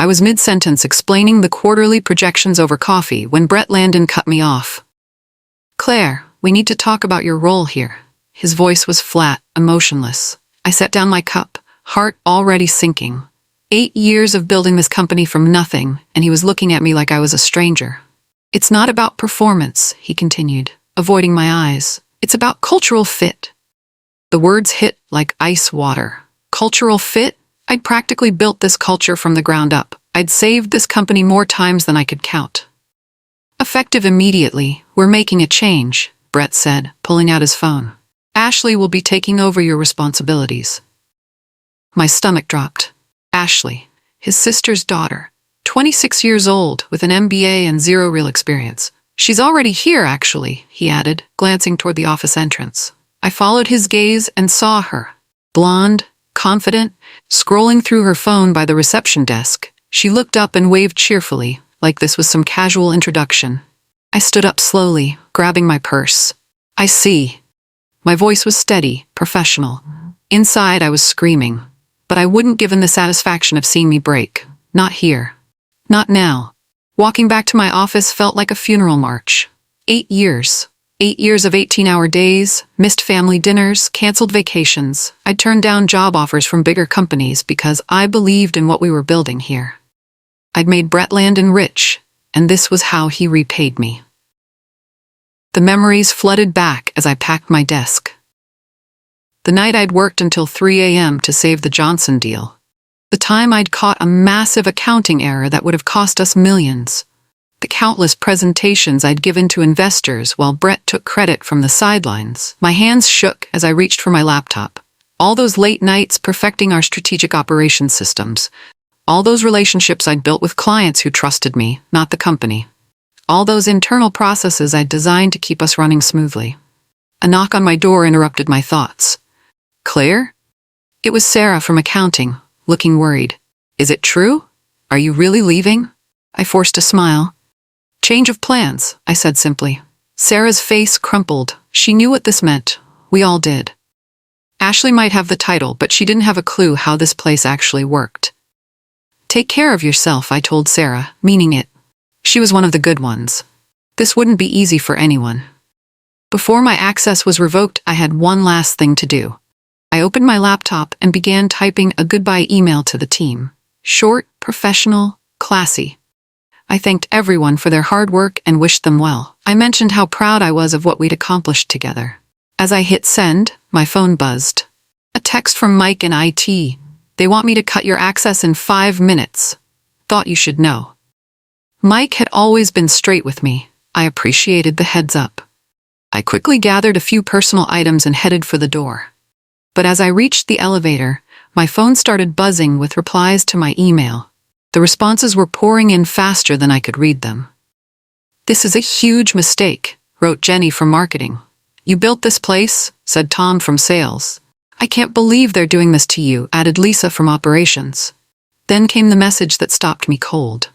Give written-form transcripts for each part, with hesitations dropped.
I was mid-sentence explaining the quarterly projections over coffee when Brett Landon cut me off. "Claire, we need to talk about your role here." His voice was flat, emotionless. I set down my cup, heart already sinking. 8 years of building this company from nothing, and he was looking at me like I was a stranger. "It's not about performance," he continued, avoiding my eyes. "It's about cultural fit." The words hit like ice water. Cultural fit? I'd practically built this culture from the ground up. I'd saved this company more times than I could count. "Effective immediately, we're making a change," Brett said, pulling out his phone. "Ashley will be taking over your responsibilities." My stomach dropped. Ashley, his sister's daughter, 26 years old, with an MBA and zero real experience. "She's already here, actually," he added, glancing toward the office entrance. I followed his gaze and saw her. Blonde, confident, scrolling through her phone by the reception desk. She looked up and waved cheerfully, like this was some casual introduction. I stood up slowly, grabbing my purse. "I see." My voice was steady, professional. Inside, I was screaming. But I wouldn't give him the satisfaction of seeing me break. Not here. Not now. Walking back to my office felt like a funeral march. 8 years. 8 years of 18-hour days, missed family dinners, canceled vacations. I'd turned down job offers from bigger companies because I believed in what we were building here. I'd made Brett Landon rich, and this was how he repaid me. The memories flooded back as I packed my desk. The night I'd worked until 3 a.m. to save the Johnson deal. The time I'd caught a massive accounting error that would have cost us millions. The countless presentations I'd given to investors while Brett took credit from the sidelines. My hands shook as I reached for my laptop. All those late nights perfecting our strategic operations systems. All those relationships I'd built with clients who trusted me, not the company. All those internal processes I'd designed to keep us running smoothly. A knock on my door interrupted my thoughts. "Claire?" It was Sarah from accounting, looking worried. "Is it true? Are you really leaving?" I forced a smile. "Change of plans," I said simply. Sarah's face crumpled. She knew what this meant. We all did. Ashley might have the title, but she didn't have a clue how this place actually worked. "Take care of yourself," I told Sarah, meaning it. She was one of the good ones. This wouldn't be easy for anyone. Before my access was revoked, I had one last thing to do. I opened my laptop and began typing a goodbye email to the team. Short, professional, classy. I thanked everyone for their hard work and wished them well. I mentioned how proud I was of what we'd accomplished together. As I hit send, my phone buzzed. A text from Mike in IT. "They want me to cut your access in 5 minutes. Thought you should know." Mike had always been straight with me. I appreciated the heads up. I quickly gathered a few personal items and headed for the door. But as I reached the elevator, my phone started buzzing with replies to my email. The responses were pouring in faster than I could read them. "This is a huge mistake," wrote Jenny from marketing. "You built this place," said Tom from sales. "I can't believe they're doing this to you," added Lisa from operations. Then came the message that stopped me cold.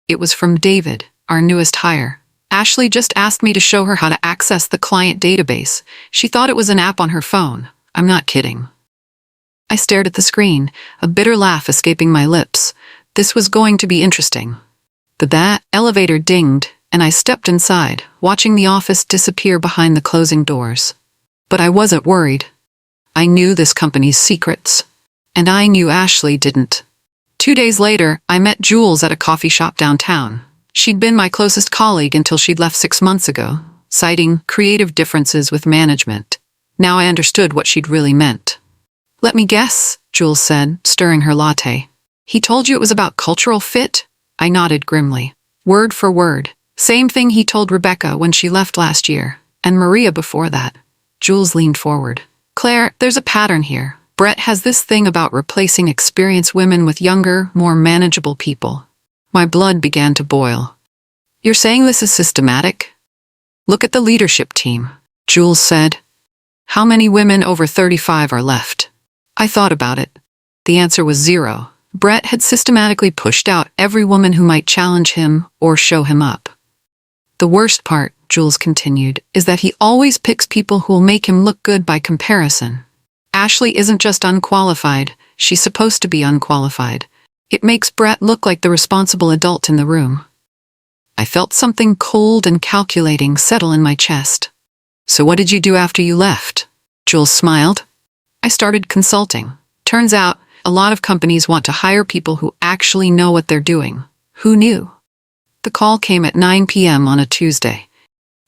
It was from David, our newest hire. "Ashley just asked me to show her how to access the client database. She thought it was an app on her phone. I'm not kidding." I stared at the screen, a bitter laugh escaping my lips. This was going to be interesting. That elevator dinged, and I stepped inside, watching the office disappear behind the closing doors. But I wasn't worried. I knew this company's secrets. And I knew Ashley didn't. 2 days later, I met Jules at a coffee shop downtown. She'd been my closest colleague until she'd left 6 months ago, citing creative differences with management. Now I understood what she'd really meant. "Let me guess," Jules said, stirring her latte. "He told you it was about cultural fit?" I nodded grimly. Word for word. Same thing he told Rebecca when she left last year, and Maria before that. Jules leaned forward. "Claire, there's a pattern here. Brett has this thing about replacing experienced women with younger, more manageable people." My blood began to boil. "You're saying this is systematic?" "Look at the leadership team," Jules said. "How many women over 35 are left?" I thought about it. The answer was 0. Brett had systematically pushed out every woman who might challenge him or show him up. "The worst part," Jules continued, "is that he always picks people who'll make him look good by comparison. Ashley isn't just unqualified, she's supposed to be unqualified. It makes Brett look like the responsible adult in the room. I felt something cold and calculating settle in my chest. So what did you do after you left? Jules smiled. I started consulting. Turns out, a lot of companies want to hire people who actually know what they're doing. Who knew? The call came at 9 p.m. on a Tuesday.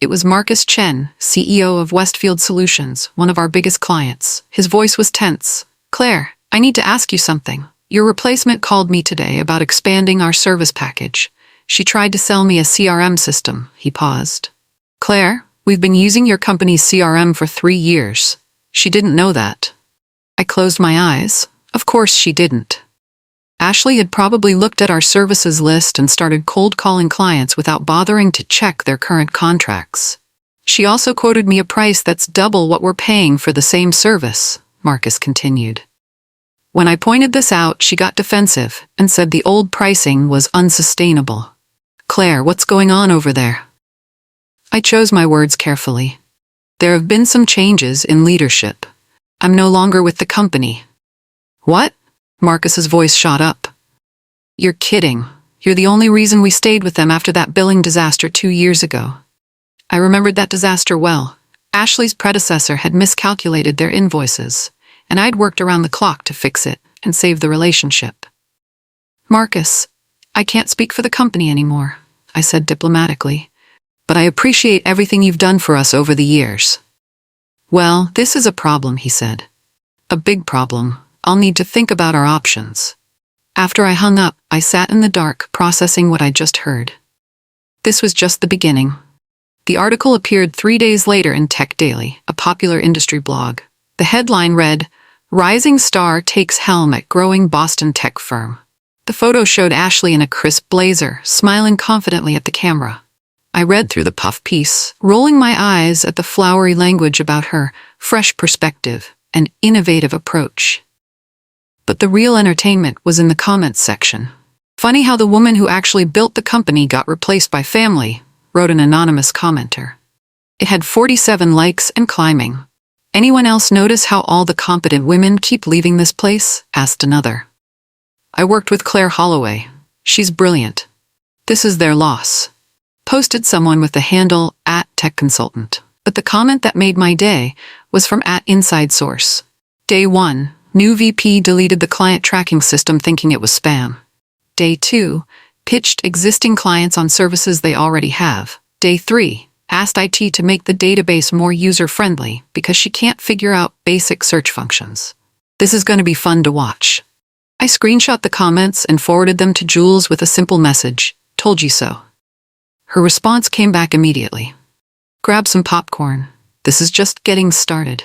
It was Marcus Chen, CEO of Westfield Solutions, one of our biggest clients. His voice was tense. Claire, I need to ask you something. Your replacement called me today about expanding our service package. She tried to sell me a CRM system. He paused. Claire, we've been using your company's CRM for 3 years. She didn't know that. I closed my eyes. Of course she didn't. Ashley had probably looked at our services list and started cold calling clients without bothering to check their current contracts. She also quoted me a price that's double what we're paying for the same service, Marcus continued. When I pointed this out, she got defensive and said the old pricing was unsustainable. Claire, what's going on over there? I chose my words carefully. There have been some changes in leadership. I'm no longer with the company. What? Marcus's voice shot up. You're kidding. You're the only reason we stayed with them after that billing disaster 2 years ago. I remembered that disaster well. Ashley's predecessor had miscalculated their invoices, and I'd worked around the clock to fix it and save the relationship. Marcus, I can't speak for the company anymore, I said diplomatically, but I appreciate everything you've done for us over the years. Well, this is a problem, he said. A big problem. I'll need to think about our options. After I hung up, I sat in the dark, processing what I'd just heard. This was just the beginning. The article appeared 3 days later in Tech Daily, a popular industry blog. The headline read, Rising Star Takes Helm at Growing Boston Tech Firm. The photo showed Ashley in a crisp blazer, smiling confidently at the camera. I read through the puff piece, rolling my eyes at the flowery language about her fresh perspective and innovative approach. But the real entertainment was in the comments section. Funny how the woman who actually built the company got replaced by family, wrote an anonymous commenter. It had 47 likes and climbing. Anyone else notice how all the competent women keep leaving this place? Asked another. I worked with Claire Holloway. She's brilliant. This is their loss. Posted someone with the handle @TechConsultant. But the comment that made my day was from @InsideSource. Day 1. New VP deleted the client tracking system thinking it was spam. Day 2. Pitched existing clients on services they already have. Day 3. Asked IT to make the database more user-friendly because she can't figure out basic search functions. This is going to be fun to watch. I screenshot the comments and forwarded them to Jules with a simple message, told you so. Her response came back immediately. Grab some popcorn. This is just getting started.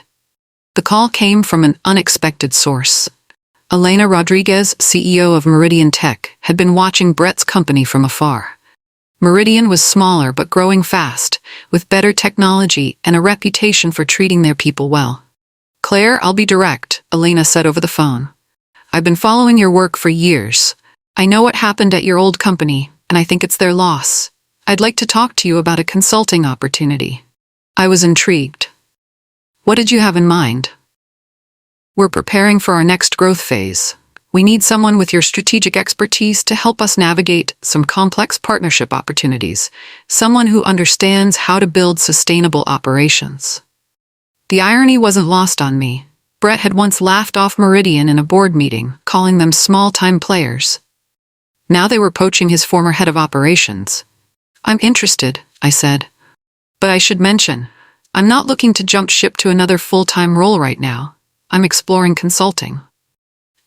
The call came from an unexpected source. Elena Rodriguez, CEO of Meridian Tech, had been watching Brett's company from afar. Meridian was smaller but growing fast, with better technology and a reputation for treating their people well. Claire, I'll be direct, Elena said over the phone. I've been following your work for years. I know what happened at your old company, and I think it's their loss. I'd like to talk to you about a consulting opportunity. I was intrigued. What did you have in mind? We're preparing for our next growth phase. We need someone with your strategic expertise to help us navigate some complex partnership opportunities, someone who understands how to build sustainable operations. The irony wasn't lost on me. Brett had once laughed off Meridian in a board meeting, calling them small-time players. Now they were poaching his former head of operations. I'm interested, I said. But I should mention, I'm not looking to jump ship to another full-time role right now. I'm exploring consulting.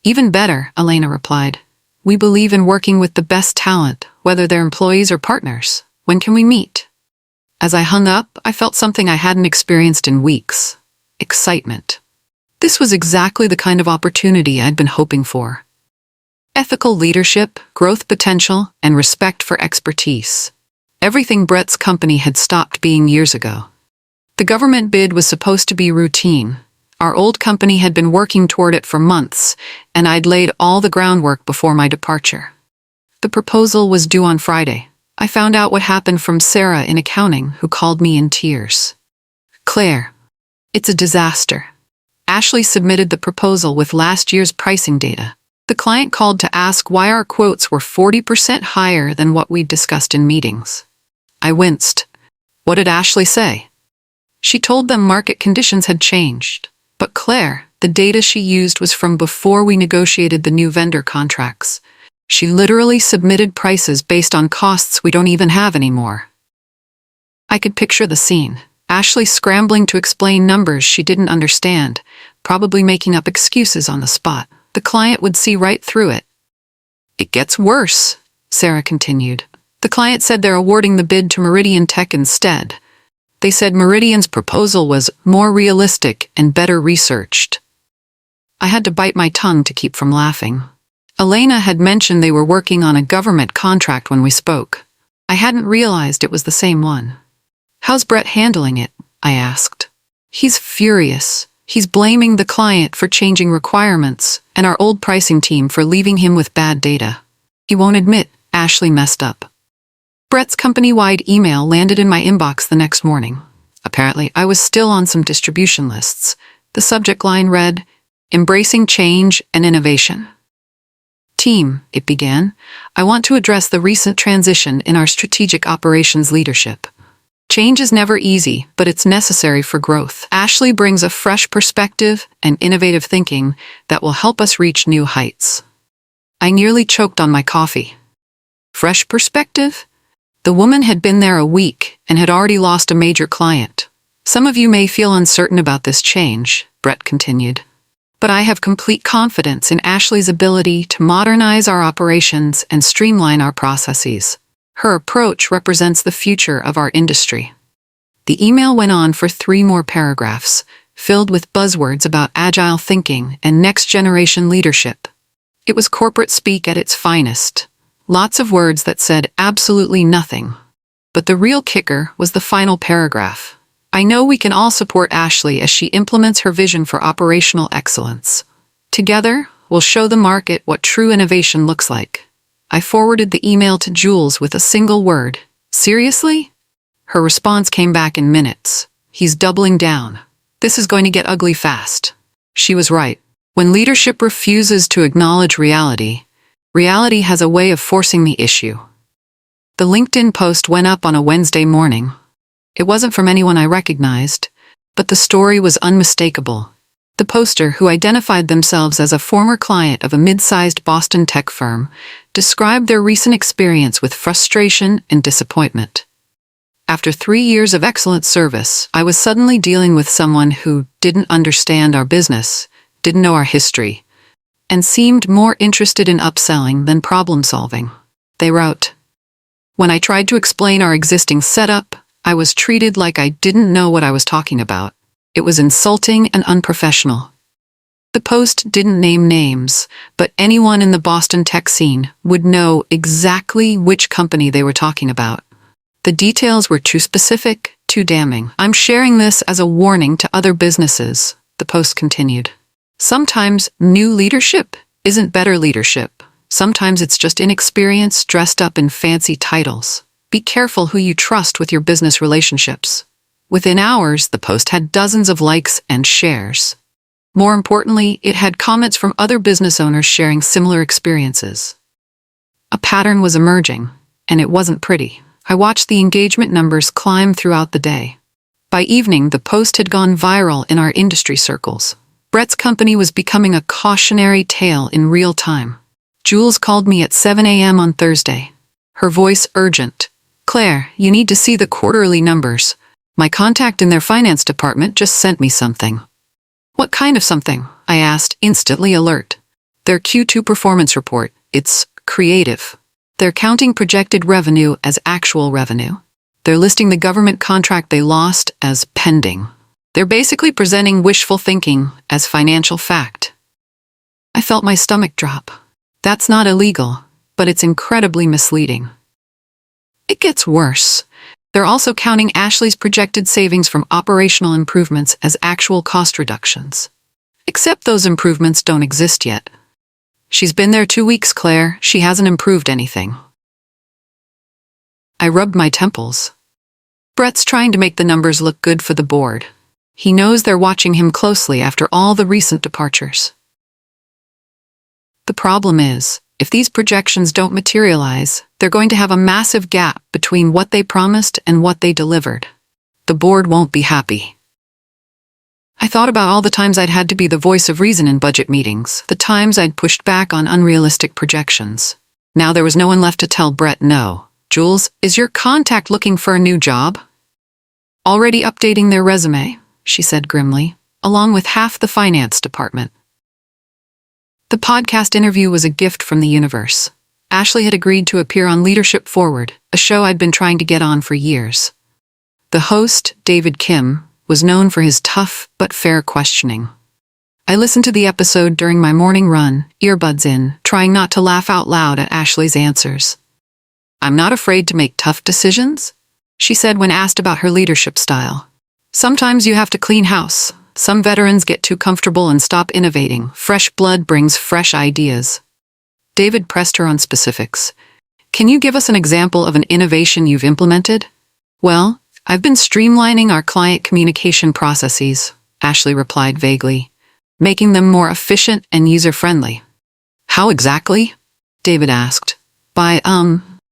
Even better, Elena replied. We believe in working with the best talent, whether they're employees or partners. When can we meet? As I hung up, I felt something I hadn't experienced in weeks. Excitement. This was exactly the kind of opportunity I'd been hoping for. Ethical leadership, growth potential, and respect for expertise. Everything Brett's company had stopped being years ago. The government bid was supposed to be routine. Our old company had been working toward it for months, and I'd laid all the groundwork before my departure. The proposal was due on Friday. I found out what happened from Sarah in accounting, who called me in tears. Claire, it's a disaster. Ashley submitted the proposal with last year's pricing data. The client called to ask why our quotes were 40% higher than what we'd discussed in meetings. I winced. What did Ashley say? She told them market conditions had changed. But Claire, the data she used was from before we negotiated the new vendor contracts. She literally submitted prices based on costs we don't even have anymore. I could picture the scene. Ashley scrambling to explain numbers she didn't understand, probably making up excuses on the spot. The client would see right through it. It gets worse, Sarah continued. The client said they're awarding the bid to Meridian Tech instead. They said Meridian's proposal was more realistic and better researched. I had to bite my tongue to keep from laughing. Elena had mentioned they were working on a government contract when we spoke. I hadn't realized it was the same one. How's Brett handling it? I asked. He's furious. He's blaming the client for changing requirements and our old pricing team for leaving him with bad data. He won't admit Ashley messed up. Brett's company-wide email landed in my inbox the next morning. Apparently, I was still on some distribution lists. The subject line read, "Embracing Change and Innovation." Team, it began, I want to address the recent transition in our strategic operations leadership. Change is never easy, but it's necessary for growth. Ashley brings a fresh perspective and innovative thinking that will help us reach new heights. I nearly choked on my coffee. Fresh perspective? The woman had been there a week and had already lost a major client. Some of you may feel uncertain about this change, Brett continued. But I have complete confidence in Ashley's ability to modernize our operations and streamline our processes. Her approach represents the future of our industry. The email went on for 3 more paragraphs, filled with buzzwords about agile thinking and next-generation leadership. It was corporate speak at its finest. Lots of words that said absolutely nothing. But the real kicker was the final paragraph. I know we can all support Ashley as she implements her vision for operational excellence. Together, we'll show the market what true innovation looks like. I forwarded the email to Jules with a single word. Seriously? Her response came back in minutes. He's doubling down. This is going to get ugly fast. She was right. When leadership refuses to acknowledge reality, reality has a way of forcing the issue. The LinkedIn post went up on a Wednesday morning. It wasn't from anyone I recognized, but the story was unmistakable. The poster, who identified themselves as a former client of a mid-sized Boston tech firm, described their recent experience with frustration and disappointment. After 3 years of excellent service, I was suddenly dealing with someone who didn't understand our business, didn't know our history, and seemed more interested in upselling than problem-solving. They wrote, "When I tried to explain our existing setup, I was treated like I didn't know what I was talking about. It was insulting and unprofessional." The post didn't name names, but anyone in the Boston tech scene would know exactly which company they were talking about. The details were too specific, too damning. "I'm sharing this as a warning to other businesses," the post continued. "Sometimes new leadership isn't better leadership. Sometimes it's just inexperience dressed up in fancy titles. Be careful who you trust with your business relationships." Within hours, the post had dozens of likes and shares. More importantly, it had comments from other business owners sharing similar experiences. A pattern was emerging, and it wasn't pretty. I watched the engagement numbers climb throughout the day. By evening, the post had gone viral in our industry circles. Brett's company was becoming a cautionary tale in real time. Jules called me at 7 a.m. on Thursday. Her voice urgent. "Claire, you need to see the quarterly numbers. My contact in their finance department just sent me something." "What kind of something?" I asked, instantly alert. "Their Q2 performance report. It's creative. They're counting projected revenue as actual revenue. They're listing the government contract they lost as pending. They're basically presenting wishful thinking as financial fact." I felt my stomach drop. That's not illegal, but it's incredibly misleading. It gets worse. They're also counting Ashley's projected savings from operational improvements as actual cost reductions. Except those improvements don't exist yet. "She's been there 2 weeks, Claire. She hasn't improved anything." I rubbed my temples. Brett's trying to make the numbers look good for the board. He knows they're watching him closely after all the recent departures. The problem is, if these projections don't materialize, they're going to have a massive gap between what they promised and what they delivered. The board won't be happy. I thought about all the times I'd had to be the voice of reason in budget meetings, the times I'd pushed back on unrealistic projections. Now there was no one left to tell Brett no. Jules, is your contact looking for a new job? Already updating their resume, she said grimly, along with half the finance department. The podcast interview was a gift from the universe. Ashley had agreed to appear on Leadership Forward, a show I'd been trying to get on for years. The host, David Kim, was known for his tough but fair questioning. I listened to the episode during my morning run, earbuds in, trying not to laugh out loud at Ashley's answers. "I'm not afraid to make tough decisions," she said when asked about her leadership style. "Sometimes you have to clean house. Some veterans get too comfortable and stop innovating. Fresh blood brings fresh ideas." David pressed her on specifics. "Can you give us an example of an innovation you've implemented?" "Well, I've been streamlining our client communication processes," Ashley replied vaguely, "making them more efficient and user-friendly." "How exactly?" David asked. "By,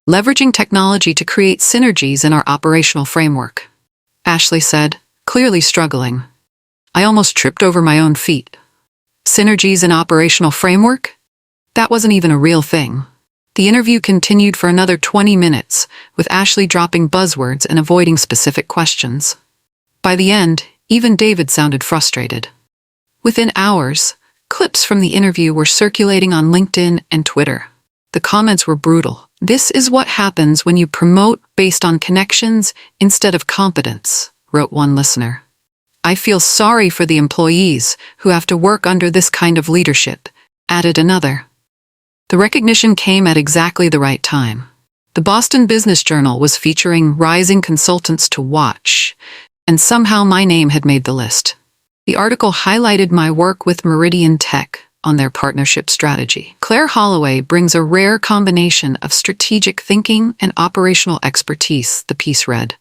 leveraging technology to create synergies in our operational framework," Ashley said, clearly struggling. I almost tripped over my own feet. Synergies in operational framework? That wasn't even a real thing. The interview continued for another 20 minutes, with Ashley dropping buzzwords and avoiding specific questions. By the end, even David sounded frustrated. Within hours, clips from the interview were circulating on LinkedIn and Twitter. The comments were brutal. "This is what happens when you promote based on connections instead of competence," wrote one listener. "I feel sorry for the employees who have to work under this kind of leadership," added another. The recognition came at exactly the right time. The Boston Business Journal was featuring rising consultants to watch, and somehow my name had made the list. The article highlighted my work with Meridian Tech on their partnership strategy. "Claire Holloway brings a rare combination of strategic thinking and operational expertise," the piece read.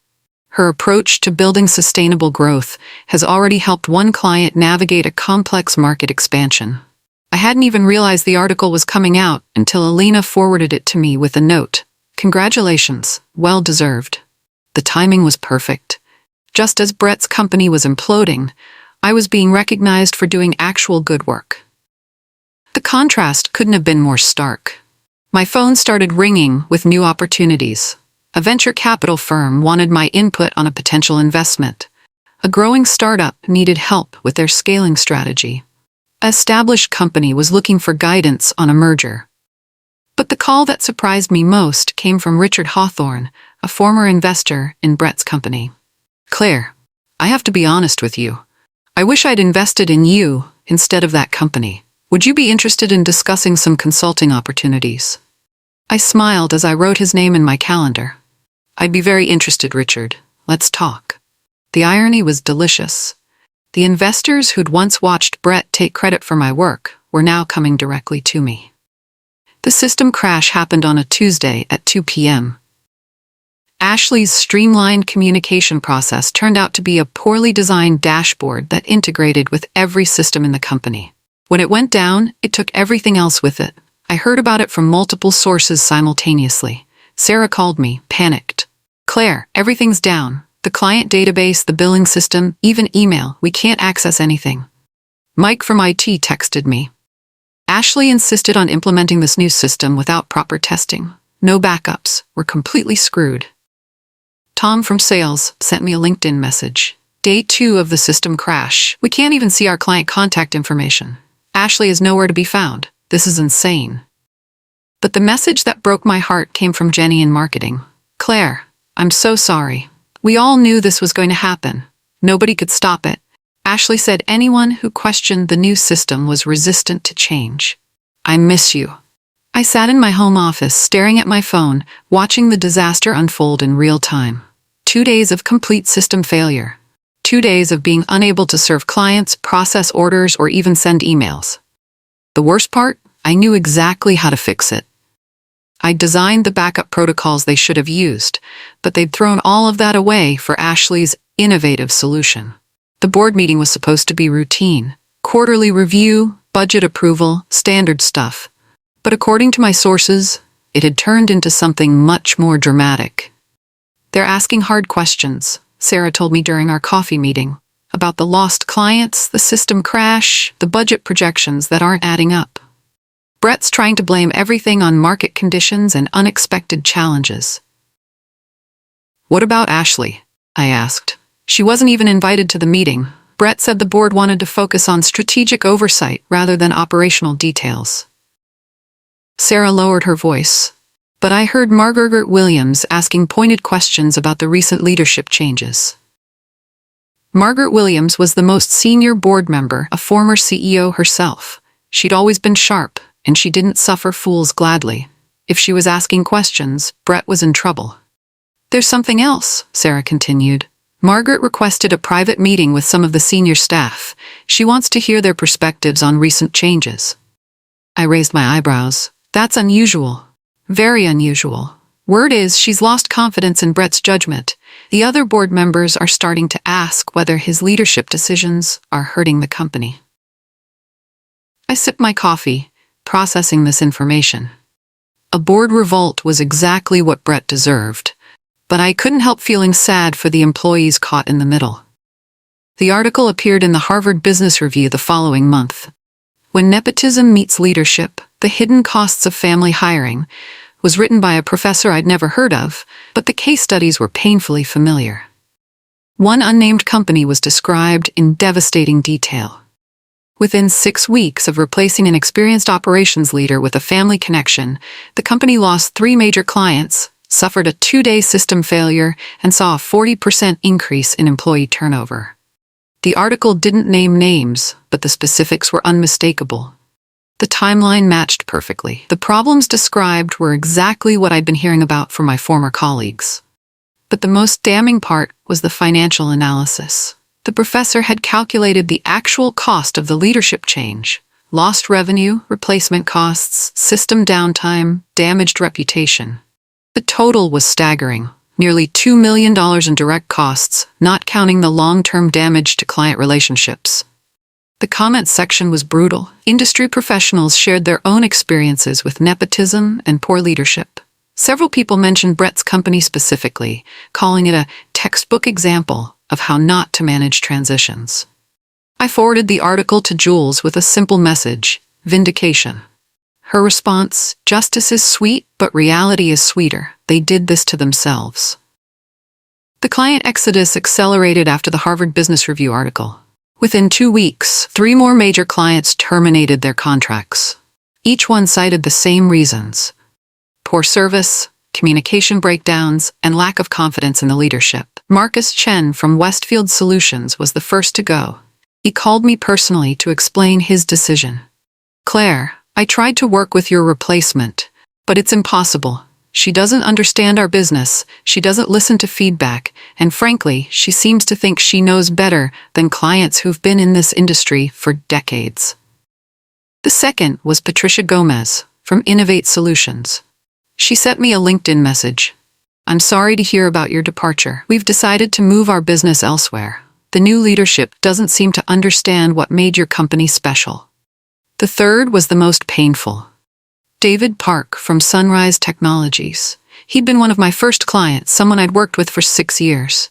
"Her approach to building sustainable growth has already helped one client navigate a complex market expansion." I hadn't even realized the article was coming out until Alina forwarded it to me with a note. "Congratulations, well deserved." The timing was perfect. Just as Brett's company was imploding, I was being recognized for doing actual good work. The contrast couldn't have been more stark. My phone started ringing with new opportunities. A venture capital firm wanted my input on a potential investment. A growing startup needed help with their scaling strategy. An established company was looking for guidance on a merger. But the call that surprised me most came from Richard Hawthorne, a former investor in Brett's company. "Claire, I have to be honest with you. I wish I'd invested in you instead of that company. Would you be interested in discussing some consulting opportunities?" I smiled as I wrote his name in my calendar. "I'd be very interested, Richard. Let's talk." The irony was delicious. The investors who'd once watched Brett take credit for my work were now coming directly to me. The system crash happened on a Tuesday at 2 p.m. Ashley's streamlined communication process turned out to be a poorly designed dashboard that integrated with every system in the company. When it went down, it took everything else with it. I heard about it from multiple sources simultaneously. Sarah called me, panicked. "Claire, everything's down. The client database, the billing system, even email. We can't access anything." Mike from IT texted me. "Ashley insisted on implementing this new system without proper testing. No backups. We're completely screwed." Tom from sales sent me a LinkedIn message. "Day 2 of the system crash. We can't even see our client contact information. Ashley is nowhere to be found. This is insane." But the message that broke my heart came from Jenny in marketing. "Claire, I'm so sorry. We all knew this was going to happen. Nobody could stop it. Ashley said anyone who questioned the new system was resistant to change. I miss you." I sat in my home office staring at my phone, watching the disaster unfold in real time. 2 days of complete system failure. 2 days of being unable to serve clients, process orders, or even send emails. The worst part? I knew exactly how to fix it. I designed the backup protocols they should have used, but they'd thrown all of that away for Ashley's innovative solution. The board meeting was supposed to be routine. Quarterly review, budget approval, standard stuff. But according to my sources, it had turned into something much more dramatic. "They're asking hard questions," Sarah told me during our coffee meeting, "about the lost clients, the system crash, the budget projections that aren't adding up. Brett's trying to blame everything on market conditions and unexpected challenges." "What about Ashley?" I asked. "She wasn't even invited to the meeting. Brett said the board wanted to focus on strategic oversight rather than operational details." Sarah lowered her voice, but I heard Margaret Williams asking pointed questions about the recent leadership changes. Margaret Williams was the most senior board member, a former CEO herself. She'd always been sharp, and she didn't suffer fools gladly. If she was asking questions, Brett was in trouble. "There's something else," Sarah continued. "Margaret requested a private meeting with some of the senior staff. She wants to hear their perspectives on recent changes." I raised my eyebrows. "That's unusual. Very unusual. Word is she's lost confidence in Brett's judgment. The other board members are starting to ask whether his leadership decisions are hurting the company." I sipped my coffee, processing this information. A board revolt was exactly what Brett deserved, but I couldn't help feeling sad for the employees caught in the middle. The article appeared in the Harvard Business Review the following month. "When Nepotism Meets Leadership, The Hidden Costs of Family Hiring," was written by a professor I'd never heard of, but the case studies were painfully familiar. One unnamed company was described in devastating detail. Within 6 weeks of replacing an experienced operations leader with a family connection, the company lost 3 major clients, suffered a 2-day system failure, and saw a 40% increase in employee turnover. The article didn't name names, but the specifics were unmistakable. The timeline matched perfectly. The problems described were exactly what I'd been hearing about from my former colleagues. But the most damning part was the financial analysis. The professor had calculated the actual cost of the leadership change: lost revenue, replacement costs, system downtime, damaged reputation. The total was staggering, nearly $2 million in direct costs, not counting the long-term damage to client relationships. The comments section was brutal. Industry professionals shared their own experiences with nepotism and poor leadership. Several people mentioned Brett's company specifically, calling it a textbook example of how not to manage transitions. I forwarded the article to Jules with a simple message: Vindication. Her response: "Justice is sweet, but reality is sweeter. They did this to themselves." The client exodus accelerated after the Harvard Business Review article. Within 2 weeks, 3 more major clients terminated their contracts. Each one cited the same reasons: poor service, communication breakdowns, and lack of confidence in the leadership. Marcus Chen from Westfield Solutions was the first to go. He called me personally to explain his decision. "Claire, I tried to work with your replacement, but it's impossible. She doesn't understand our business, she doesn't listen to feedback, and frankly, she seems to think she knows better than clients who've been in this industry for decades." The second was Patricia Gomez from Innovate Solutions. She sent me a LinkedIn message. "I'm sorry to hear about your departure. We've decided to move our business elsewhere. The new leadership doesn't seem to understand what made your company special." The third was the most painful. David Park from Sunrise Technologies. He'd been one of my first clients, someone I'd worked with for 6 years.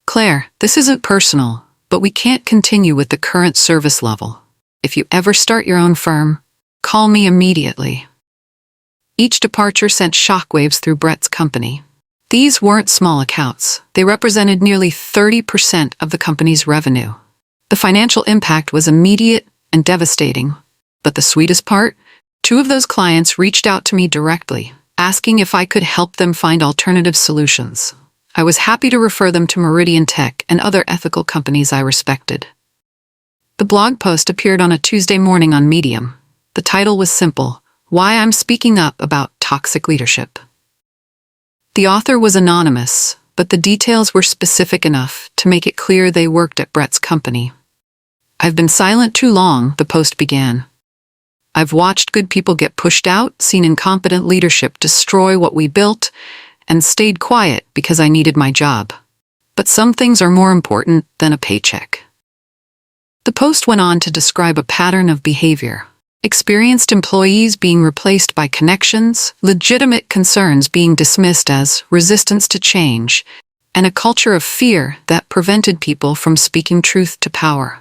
"Claire, this isn't personal, but we can't continue with the current service level. If you ever start your own firm, call me immediately." Each departure sent shockwaves through Brett's company. These weren't small accounts. They represented nearly 30% of the company's revenue. The financial impact was immediate and devastating. But the sweetest part? 2 of those clients reached out to me directly, asking if I could help them find alternative solutions. I was happy to refer them to Meridian Tech and other ethical companies I respected. The blog post appeared on a Tuesday morning on Medium. The title was simple: "Why I'm Speaking Up About Toxic Leadership." The author was anonymous, but the details were specific enough to make it clear they worked at Brett's company. "I've been silent too long," the post began. "I've watched good people get pushed out, seen incompetent leadership destroy what we built, and stayed quiet because I needed my job. But some things are more important than a paycheck." The post went on to describe a pattern of behavior. Experienced employees being replaced by connections, legitimate concerns being dismissed as resistance to change, and a culture of fear that prevented people from speaking truth to power.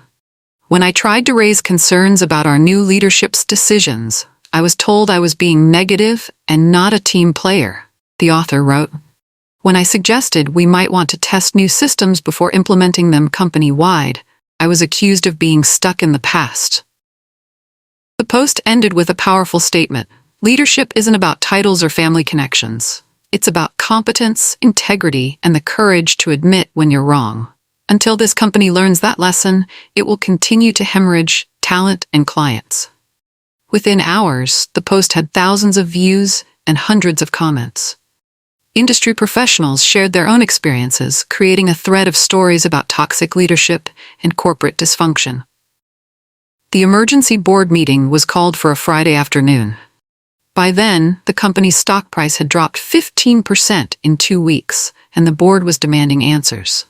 When I tried to raise concerns about our new leadership's decisions, I was told I was being negative and not a team player, the author wrote. When I suggested we might want to test new systems before implementing them company-wide, I was accused of being stuck in the past. The post ended with a powerful statement. Leadership isn't about titles or family connections. It's about competence, integrity, and the courage to admit when you're wrong. Until this company learns that lesson, it will continue to hemorrhage talent and clients. Within hours, the post had thousands of views and hundreds of comments. Industry professionals shared their own experiences, creating a thread of stories about toxic leadership and corporate dysfunction. The emergency board meeting was called for a Friday afternoon. By then, the company's stock price had dropped 15% in 2 weeks, and the board was demanding answers.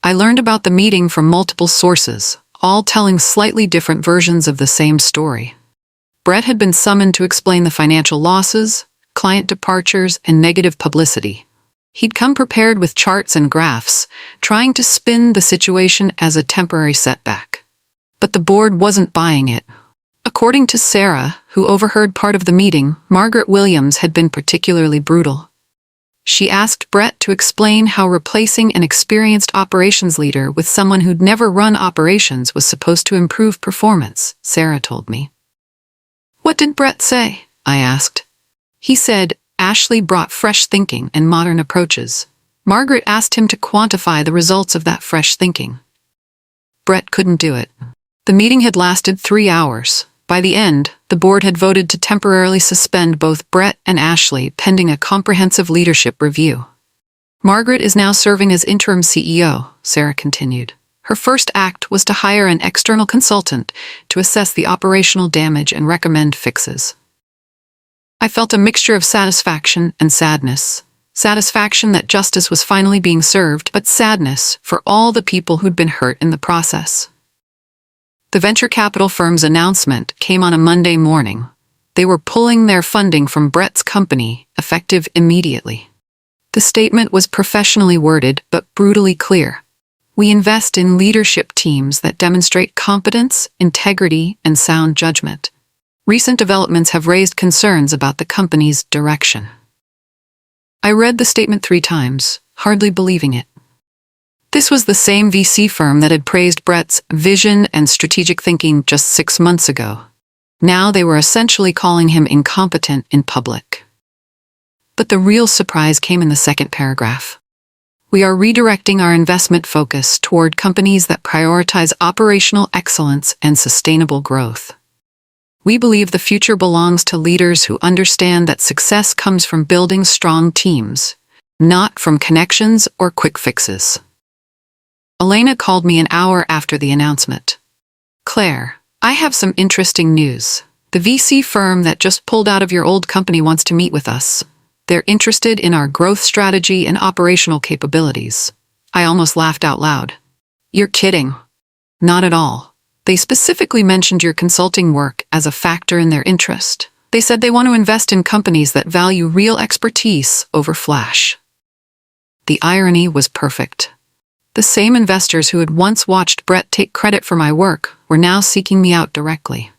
I learned about the meeting from multiple sources, all telling slightly different versions of the same story. Brett had been summoned to explain the financial losses, client departures, and negative publicity. He'd come prepared with charts and graphs, trying to spin the situation as a temporary setback. But the board wasn't buying it. According to Sarah, who overheard part of the meeting, Margaret Williams had been particularly brutal. She asked Brett to explain how replacing an experienced operations leader with someone who'd never run operations was supposed to improve performance, Sarah told me. "What did Brett say?" I asked. He said, "Ashley brought fresh thinking and modern approaches." Margaret asked him to quantify the results of that fresh thinking. Brett couldn't do it. The meeting had lasted 3 hours. By the end, the board had voted to temporarily suspend both Brett and Ashley pending a comprehensive leadership review. Margaret is now serving as interim CEO, Sarah continued. Her first act was to hire an external consultant to assess the operational damage and recommend fixes. I felt a mixture of satisfaction and sadness. Satisfaction that justice was finally being served, but sadness for all the people who'd been hurt in the process. The venture capital firm's announcement came on a Monday morning. They were pulling their funding from Brett's company, effective immediately. The statement was professionally worded but brutally clear. "We invest in leadership teams that demonstrate competence, integrity, and sound judgment. Recent developments have raised concerns about the company's direction." I read the statement 3 times, hardly believing it. This was the same VC firm that had praised Brett's vision and strategic thinking just 6 months ago. Now they were essentially calling him incompetent in public. But the real surprise came in the second paragraph. "We are redirecting our investment focus toward companies that prioritize operational excellence and sustainable growth. We believe the future belongs to leaders who understand that success comes from building strong teams, not from connections or quick fixes." Elena called me an hour after the announcement. "Claire, I have some interesting news. The VC firm that just pulled out of your old company wants to meet with us. They're interested in our growth strategy and operational capabilities." I almost laughed out loud. "You're kidding." "Not at all. They specifically mentioned your consulting work as a factor in their interest. They said they want to invest in companies that value real expertise over flash." The irony was perfect. The same investors who had once watched Brett take credit for my work were now seeking me out directly.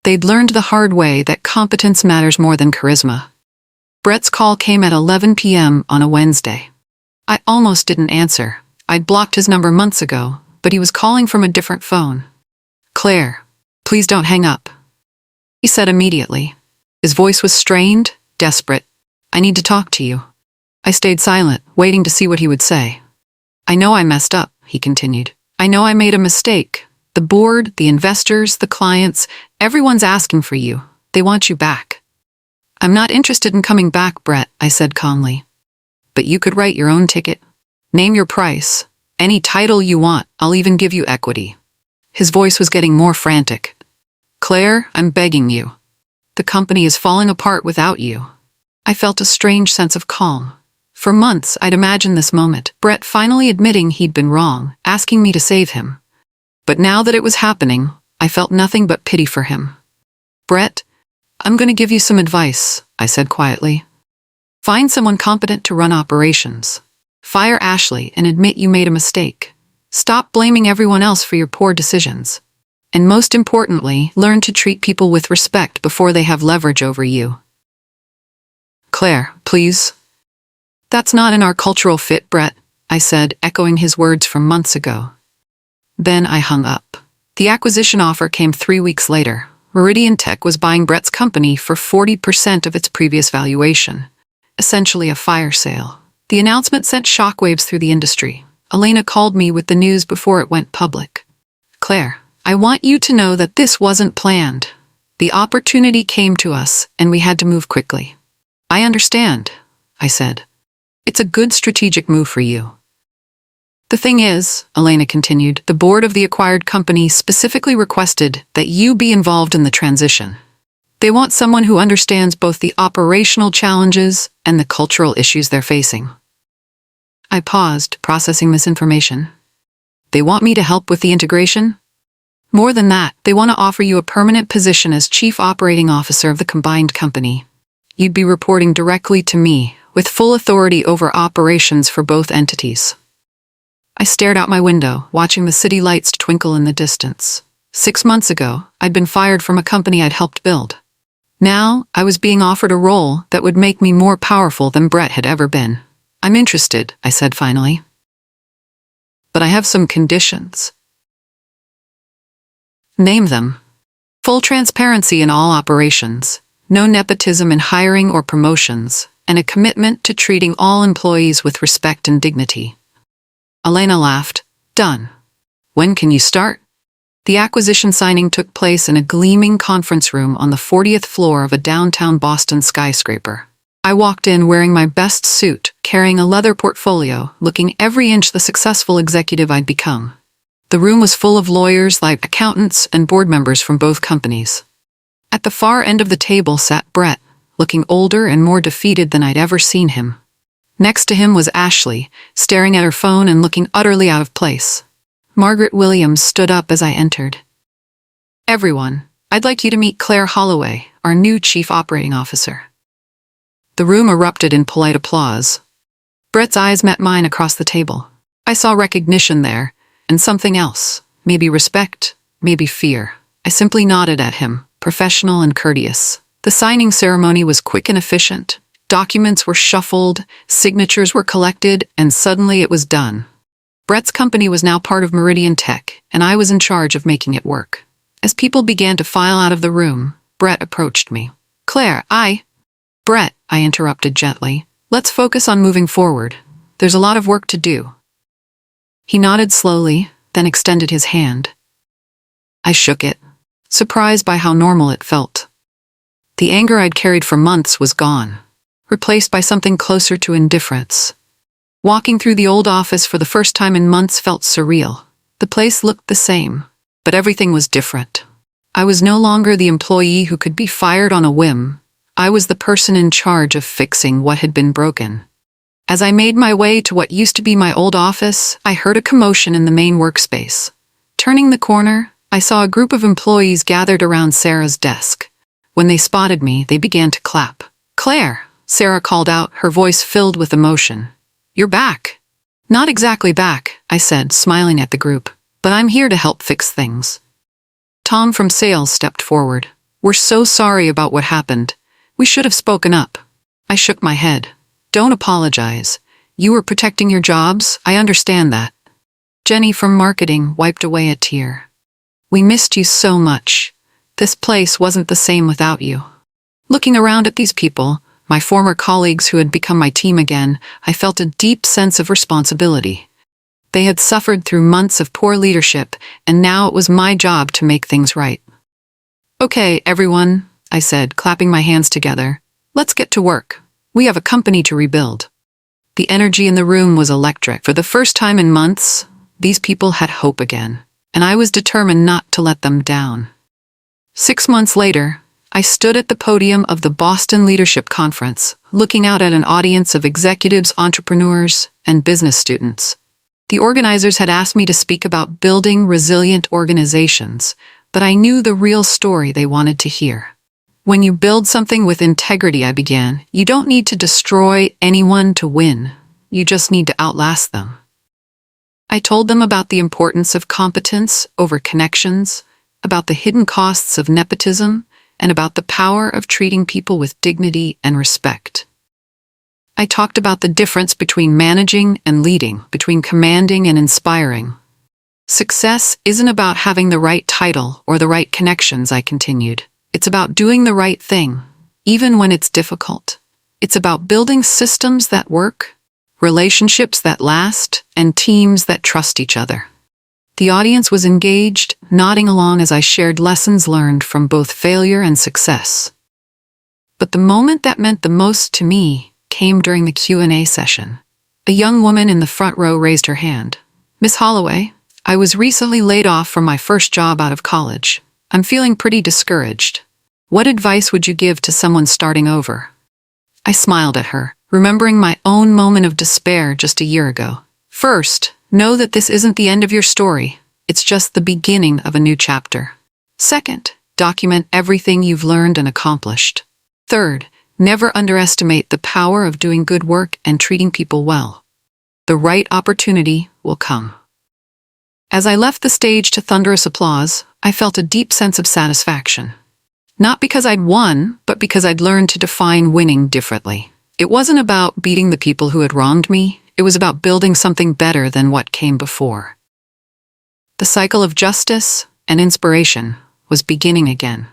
They'd learned the hard way that competence matters more than charisma. Brett's call came at 11 p.m. on a Wednesday. I almost didn't answer. I'd blocked his number months ago, but he was calling from a different phone. "Claire, please don't hang up," he said immediately. His voice was strained, desperate. "I need to talk to you." I stayed silent, waiting to see what he would say. "I know I messed up," he continued. "I know I made a mistake. The board, the investors, the clients, everyone's asking for you. They want you back." "I'm not interested in coming back, Brett," I said calmly. "But you could write your own ticket. Name your price. Any title you want, I'll even give you equity." His voice was getting more frantic. "Claire, I'm begging you. The company is falling apart without you." I felt a strange sense of calm. For months, I'd imagined this moment, Brett finally admitting he'd been wrong, asking me to save him. But now that it was happening, I felt nothing but pity for him. Brett, I'm going to give you some advice, I said quietly. Find someone competent to run operations. Fire Ashley and admit you made a mistake. Stop blaming everyone else for your poor decisions. And most importantly, learn to treat people with respect before they have leverage over you. Claire, please. That's not in our cultural fit, Brett, I said, echoing his words from months ago. Then I hung up. The acquisition offer came 3 weeks later. Meridian Tech was buying Brett's company for 40% of its previous valuation. Essentially a fire sale. The announcement sent shockwaves through the industry. Elena called me with the news before it went public. Claire, I want you to know that this wasn't planned. The opportunity came to us, and we had to move quickly. I understand, I said. It's a good strategic move for you. The thing is, Elena continued, the board of the acquired company specifically requested that you be involved in the transition. They want someone who understands both the operational challenges and the cultural issues they're facing. I paused, processing this information. They want me to help with the integration? More than that, they want to offer you a permanent position as Chief Operating Officer of the combined company. You'd be reporting directly to me, with full authority over operations for both entities. I stared out my window, watching the city lights twinkle in the distance. 6 months ago, I'd been fired from a company I'd helped build. Now, I was being offered a role that would make me more powerful than Brett had ever been. I'm interested, I said finally. But I have some conditions. Name them. Full transparency in all operations, no nepotism in hiring or promotions, and a commitment to treating all employees with respect and dignity. Elena laughed. Done. When can you start? The acquisition signing took place in a gleaming conference room on the 40th floor of a downtown Boston skyscraper. I walked in wearing my best suit, carrying a leather portfolio, looking every inch the successful executive I'd become. The room was full of lawyers like accountants and board members from both companies. At the far end of the table sat Brett, looking older and more defeated than I'd ever seen him. Next to him was Ashley, staring at her phone and looking utterly out of place. Margaret Williams stood up as I entered. Everyone, I'd like you to meet Claire Holloway, our new Chief Operating Officer. The room erupted in polite applause. Brett's eyes met mine across the table. I saw recognition there, and something else, maybe respect, maybe fear. I simply nodded at him, professional and courteous. The signing ceremony was quick and efficient. Documents were shuffled, signatures were collected, and suddenly it was done. Brett's company was now part of Meridian Tech, and I was in charge of making it work. As people began to file out of the room, Brett approached me. Claire, Brett, I interrupted gently. Let's focus on moving forward. There's a lot of work to do. He nodded slowly, then extended his hand. I shook it, surprised by how normal it felt. The anger I'd carried for months was gone, replaced by something closer to indifference. Walking through the old office for the first time in months felt surreal. The place looked the same, but everything was different. I was no longer the employee who could be fired on a whim. I was the person in charge of fixing what had been broken. As I made my way to what used to be my old office, I heard a commotion in the main workspace. Turning the corner, I saw a group of employees gathered around Sarah's desk. When they spotted me, they began to clap. Claire, Sarah called out, her voice filled with emotion. You're back. Not exactly back, I said, smiling at the group, but I'm here to help fix things. Tom from sales stepped forward. We're so sorry about what happened. We should have spoken up. I shook my head. Don't apologize. You were protecting your jobs, I understand that. Jenny from marketing wiped away a tear. We missed you so much. This place wasn't the same without you. Looking around at these people, my former colleagues who had become my team again, I felt a deep sense of responsibility. They had suffered through months of poor leadership, and now it was my job to make things right. Okay, everyone, I said, clapping my hands together. Let's get to work. We have a company to rebuild. The energy in the room was electric. For the first time in months, these people had hope again, and I was determined not to let them down. 6 months later, I stood at the podium of the Boston Leadership Conference, looking out at an audience of executives, entrepreneurs, and business students. The organizers had asked me to speak about building resilient organizations, but I knew the real story they wanted to hear. When you build something with integrity, I began, you don't need to destroy anyone to win. You just need to outlast them. I told them about the importance of competence over connections, about the hidden costs of nepotism, and about the power of treating people with dignity and respect. I talked about the difference between managing and leading, between commanding and inspiring. Success isn't about having the right title or the right connections, I continued. It's about doing the right thing, even when it's difficult. It's about building systems that work, relationships that last, and teams that trust each other. The audience was engaged, nodding along as I shared lessons learned from both failure and success. But the moment that meant the most to me came during the Q&A session. A young woman in the front row raised her hand. "Miss Holloway, I was recently laid off from my first job out of college. I'm feeling pretty discouraged. What advice would you give to someone starting over?" I smiled at her, remembering my own moment of despair just a year ago. "First, know that this isn't the end of your story. It's just the beginning of a new chapter. Second, document everything you've learned and accomplished. Third, never underestimate the power of doing good work and treating people well. The right opportunity will come." As I left the stage to thunderous applause, I felt a deep sense of satisfaction. Not because I'd won, but because I'd learned to define winning differently. It wasn't about beating the people who had wronged me. It was about building something better than what came before. The cycle of justice and inspiration was beginning again.